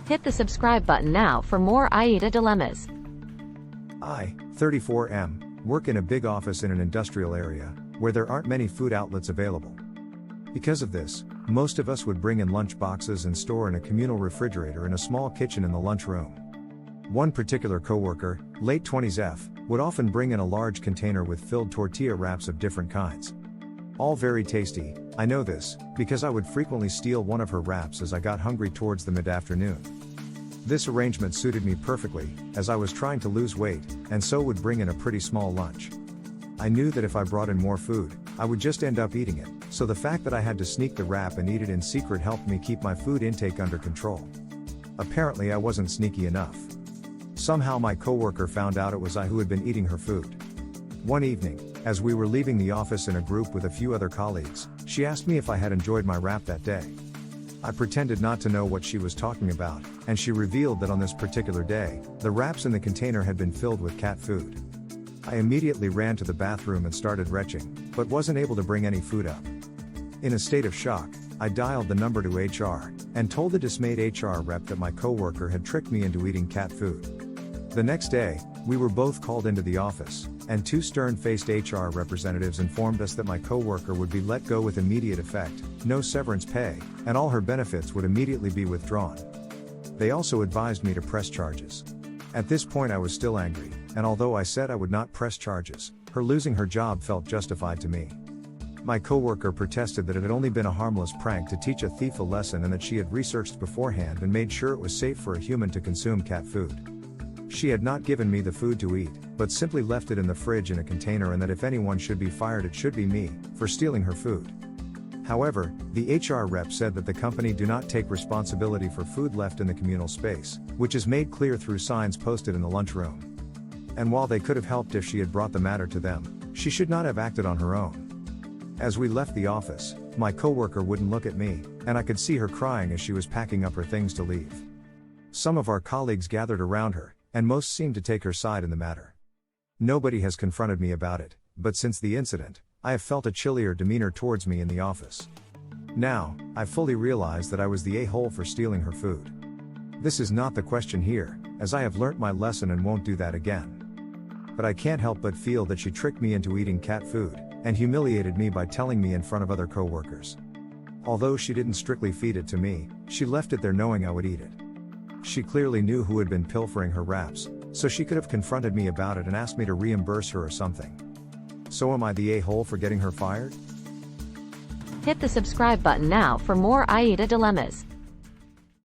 Hit the subscribe button now for more AITA dilemmas. I, 34M, work in a big office in an industrial area, where there aren't many food outlets available. Because of this, most of us would bring in lunch boxes and store in a communal refrigerator in a small kitchen in the lunchroom. One particular coworker, late 20s F, would often bring in a large container with filled tortilla wraps of different kinds. All very tasty. I know this, because I would frequently steal one of her wraps as I got hungry towards the mid-afternoon. This arrangement suited me perfectly, as I was trying to lose weight, and so would bring in a pretty small lunch. I knew that if I brought in more food, I would just end up eating it, so the fact that I had to sneak the wrap and eat it in secret helped me keep my food intake under control. Apparently I wasn't sneaky enough. Somehow my coworker found out it was I who had been eating her food. One evening, as we were leaving the office in a group with a few other colleagues, she asked me if I had enjoyed my wrap that day. I pretended not to know what she was talking about, and she revealed that on this particular day, the wraps in the container had been filled with cat food. I immediately ran to the bathroom and started retching, but wasn't able to bring any food up. In a state of shock, I dialed the number to HR, and told the dismayed HR rep that my coworker had tricked me into eating cat food. The next day, we were both called into the office, and two stern-faced HR representatives informed us that my coworker would be let go with immediate effect, no severance pay, and all her benefits would immediately be withdrawn. They also advised me to press charges. At this point I was still angry, and although I said I would not press charges, her losing her job felt justified to me. My coworker protested that it had only been a harmless prank to teach a thief a lesson and that she had researched beforehand and made sure it was safe for a human to consume cat food. She had not given me the food to eat, but simply left it in the fridge in a container, and that if anyone should be fired it should be me, for stealing her food. However, the HR rep said that the company do not take responsibility for food left in the communal space, which is made clear through signs posted in the lunchroom. And while they could have helped if she had brought the matter to them, she should not have acted on her own. As we left the office, my coworker wouldn't look at me, and I could see her crying as she was packing up her things to leave. Some of our colleagues gathered around her, and most seemed to take her side in the matter. Nobody has confronted me about it, but since the incident, I have felt a chillier demeanor towards me in the office. Now, I fully realize that I was the a-hole for stealing her food. This is not the question here, as I have learnt my lesson and won't do that again. But I can't help but feel that she tricked me into eating cat food, and humiliated me by telling me in front of other coworkers. Although she didn't strictly feed it to me, she left it there knowing I would eat it. She clearly knew who had been pilfering her wraps, so she could have confronted me about it and asked me to reimburse her or something. So am I the a-hole for getting her fired? Hit the subscribe button now for more AITA dilemmas.